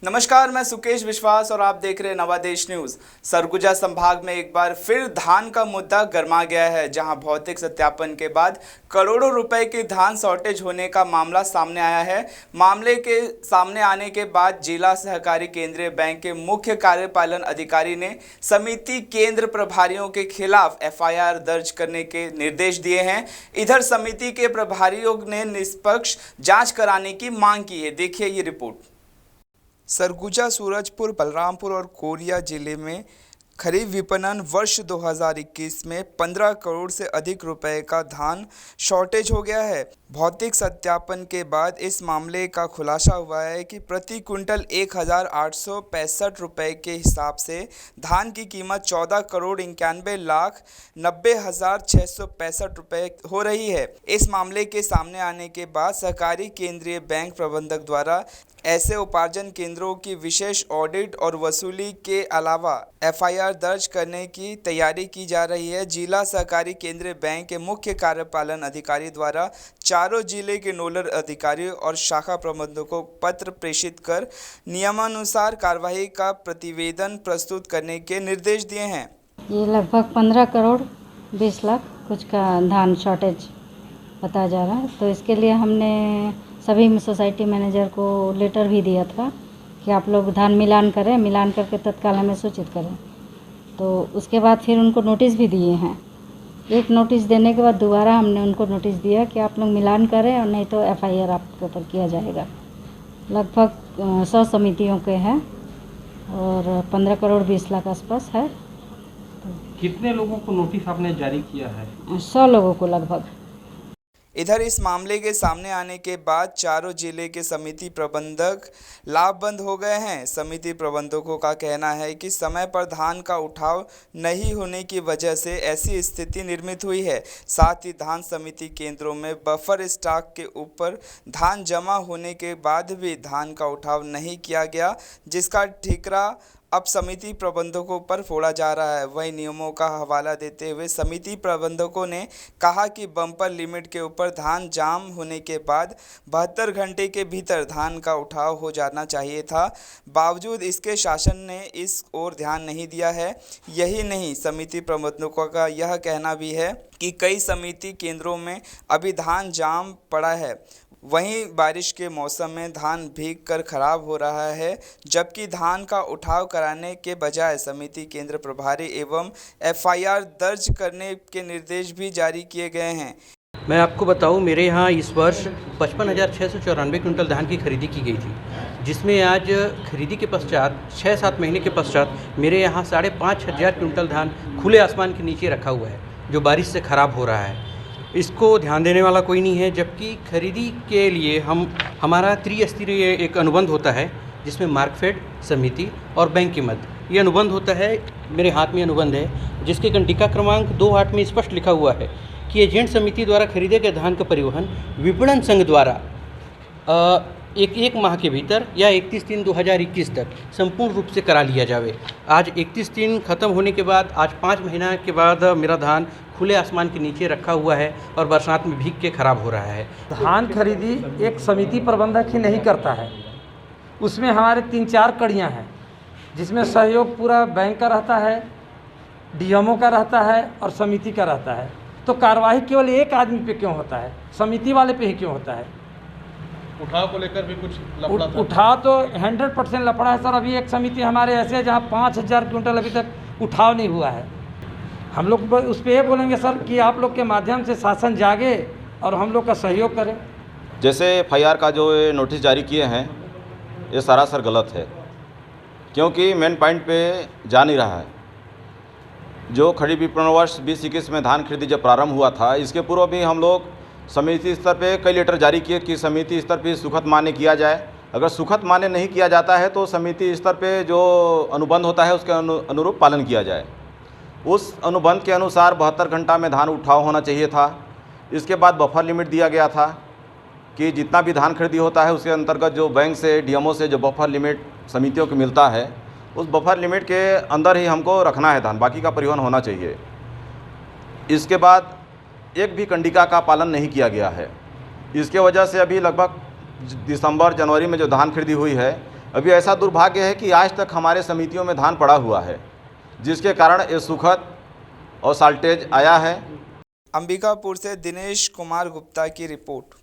नमस्कार, मैं सुकेश विश्वास और आप देख रहे हैं नवादेश न्यूज। सरगुजा संभाग में एक बार फिर धान का मुद्दा गरमा गया है, जहां भौतिक सत्यापन के बाद करोड़ों रुपए के धान शॉर्टेज होने का मामला सामने आया है। मामले के सामने आने के बाद जिला सहकारी केंद्रीय बैंक के मुख्य कार्यपालन अधिकारी ने समिति केंद्र प्रभारियों के खिलाफ एफआईआर दर्ज करने के निर्देश दिए हैं। इधर समिति के प्रभारियों ने निष्पक्ष जांच कराने की मांग की है। देखिए ये रिपोर्ट। सरगुजा, सूरजपुर, बलरामपुर और कोरिया जिले में खरीफ विपणन वर्ष 2021 में 15 करोड़ से अधिक रुपए का धान शॉर्टेज हो गया है। भौतिक सत्यापन के बाद इस मामले का खुलासा हुआ है कि प्रति क्विंटल 1,865 रुपए के हिसाब से धान की कीमत 14 करोड़ 91 लाख 90,665 रुपए हो रही है। इस मामले के सामने आने के बाद सहकारी केंद्रीय बैंक प्रबंधक द्वारा ऐसे उपार्जन केंद्रों की विशेष ऑडिट और वसूली के अलावा एफआईआर दर्ज करने की तैयारी की जा रही है। जिला सहकारी केंद्रीय बैंक के मुख्य कार्यपालन अधिकारी द्वारा चारों जिले के नोडल अधिकारियों और शाखा प्रबंधकों को पत्र प्रेषित कर नियमानुसार कार्रवाई का प्रतिवेदन प्रस्तुत करने के निर्देश दिए हैं। ये लगभग 15 करोड़ 20 लाख कुछ का धान शॉर्टेज बताया जा रहा है, तो इसके लिए हमने सभी सोसाइटी मैनेजर को लेटर भी दिया था कि आप लोग धान मिलान करें, मिलान करके तत्काल हमें सूचित करें। तो उसके बाद फिर उनको नोटिस भी दिए हैं। एक नोटिस देने के बाद दोबारा हमने उनको नोटिस दिया कि आप लोग मिलान करें और नहीं तो एफआईआर आपके ऊपर किया जाएगा। लगभग 100 समितियों के हैं और 15 करोड़ 20 लाख आसपास है। कितने लोगों को नोटिस आपने जारी किया है? 100 लोगों को लगभग। इधर इस मामले के सामने आने के बाद चारों जिले के समिति प्रबंधक लामबंद हो गए हैं। समिति प्रबंधकों का कहना है कि समय पर धान का उठाव नहीं होने की वजह से ऐसी स्थिति निर्मित हुई है। साथ ही धान समिति केंद्रों में बफर स्टॉक के ऊपर धान जमा होने के बाद भी धान का उठाव नहीं किया गया, जिसका ठीकरा अब समिति प्रबंधकों पर फोड़ा जा रहा है। वही नियमों का हवाला देते हुए समिति प्रबंधकों ने कहा कि बम्पर लिमिट के ऊपर धान जाम होने के बाद 72 घंटे के भीतर धान का उठाव हो जाना चाहिए था। बावजूद इसके शासन ने इस ओर ध्यान नहीं दिया है। यही नहीं, समिति प्रबंधकों का यह कहना भी है कि कई समिति केंद्रों में अभी धान जाम पड़ा है। वहीं बारिश के मौसम में धान भीग कर खराब हो रहा है, जबकि धान का उठाव कराने के बजाय समिति केंद्र प्रभारी एवं एफआईआर दर्ज करने के निर्देश भी जारी किए गए हैं। मैं आपको बताऊं, मेरे यहाँ इस वर्ष 55,694 क्विंटल धान की खरीदी की गई थी, जिसमें आज खरीदी के पश्चात 6-7 महीने के पश्चात मेरे यहाँ 5,500 क्विंटल धान खुले आसमान के नीचे रखा हुआ है, जो बारिश से ख़राब हो रहा है। इसको ध्यान देने वाला कोई नहीं है, जबकि खरीदी के लिए हमारा त्रिस्तरीय एक अनुबंध होता है, जिसमें मार्कफेड, समिति और बैंक के मध्य ये अनुबंध होता है। मेरे हाथ में अनुबंध है, जिसके कंडिका क्रमांक 2-8 में स्पष्ट लिखा हुआ है कि एजेंट समिति द्वारा खरीदे गए धान का परिवहन विपणन संघ द्वारा एक माह के भीतर या 31/3/2021 तक संपूर्ण रूप से करा लिया जावे। आज 31 ख़त्म होने के बाद आज 5 महीना के बाद मेरा धान खुले आसमान के नीचे रखा हुआ है और बरसात में भीग के ख़राब हो रहा है। धान खरीदी एक समिति प्रबंधक ही नहीं करता है, उसमें हमारे 3-4 कड़ियाँ हैं, जिसमें सहयोग पूरा बैंक का रहता है, डीएमओ का रहता है और समिति का रहता है। तो कार्यवाही केवल एक आदमी पे क्यों होता है, समिति वाले पे ही क्यों होता है? उठाव को लेकर भी कुछ लफड़ा था? उठाव तो 100% लफड़ा है सर। अभी एक समिति हमारे ऐसे है जहाँ 5,000 क्विंटल अभी तक उठाव नहीं हुआ है। हम लोग उस पर ये बोलेंगे सर कि आप लोग के माध्यम से शासन जागे और हम लोग का सहयोग करें। जैसे एफआईआर का जो नोटिस जारी किए हैं, ये सरासर गलत है, क्योंकि मेन पॉइंट पे जा नहीं रहा है। जो खरीफ विपणन वर्ष 2021 में धान खरीदी जब प्रारंभ हुआ था, इसके पूर्व भी हम लोग समिति स्तर पे कई लेटर जारी किए कि समिति स्तर पे सुखद मान्य किया जाए। अगर सुखद मान्य नहीं किया जाता है तो समिति स्तर पे जो अनुबंध होता है उसके अनुरूप पालन किया जाए। उस अनुबंध के अनुसार 72 घंटा में धान उठाव होना चाहिए था। इसके बाद बफर लिमिट दिया गया था कि जितना भी धान खरीदी होता है उसके अंतर्गत जो बैंक से, डीएमओ से जो बफर लिमिट समितियों को मिलता है, उस बफर लिमिट के अंदर ही हमको रखना है धान, बाकी का परिवहन होना चाहिए। इसके बाद एक भी कंडिका का पालन नहीं किया गया है। इसके वजह से अभी लगभग दिसंबर जनवरी में जो धान खरीदी हुई है, अभी ऐसा दुर्भाग्य है कि आज तक हमारे समितियों में धान पड़ा हुआ है, जिसके कारण ये सुखद और साल्टेज आया है। अंबिकापुर से दिनेश कुमार गुप्ता की रिपोर्ट।